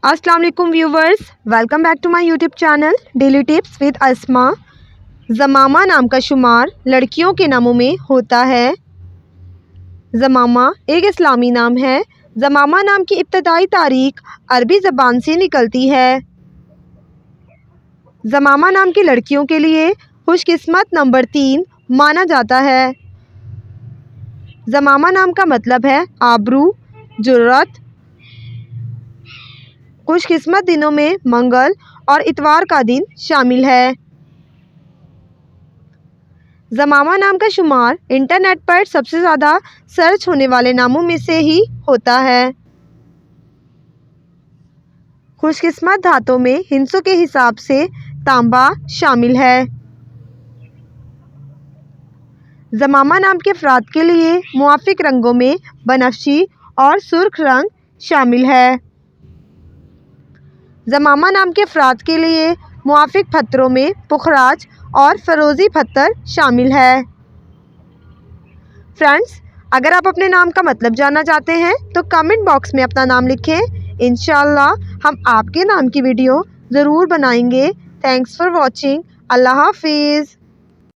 अस्सलाम वालेकुम viewers, welcome back to my YouTube channel daily tips with Asma. ज़मामा नाम का शुमार लड़कियों के नामों में होता है। ज़मामा एक इस्लामी नाम है। ज़मामा नाम की इब्तदाई तारीख अरबी ज़बान से निकलती है। ज़मामा नाम की लड़कियों के लिए खुशकिस्मत नंबर 3 माना जाता है। ज़मामा नाम का मतलब है आबरू, जुर्रत। खुशकिस्मत दिनों में मंगल और इतवार का दिन शामिल है। ज़मामा नाम का शुमार इंटरनेट पर सबसे ज़्यादा सर्च होने वाले नामों में से ही होता है। खुशकिस्मत धातों में हिंसों के हिसाब से तांबा शामिल है। ज़मामा नाम के अफराद के लिए मुआफिक रंगों में बनफशी और सुर्ख रंग शामिल है। ज़मामा नाम के अफराद के लिए मुआफिक पत्थरों में पुखराज और फ़रोज़ी पत्थर शामिल है। फ्रेंड्स, अगर आप अपने नाम का मतलब जानना चाहते हैं तो कमेंट बॉक्स में अपना नाम लिखें। इंशाअल्लाह हम आपके नाम की वीडियो ज़रूर बनाएंगे। Thanks for watching. अल्लाह हाफिज़।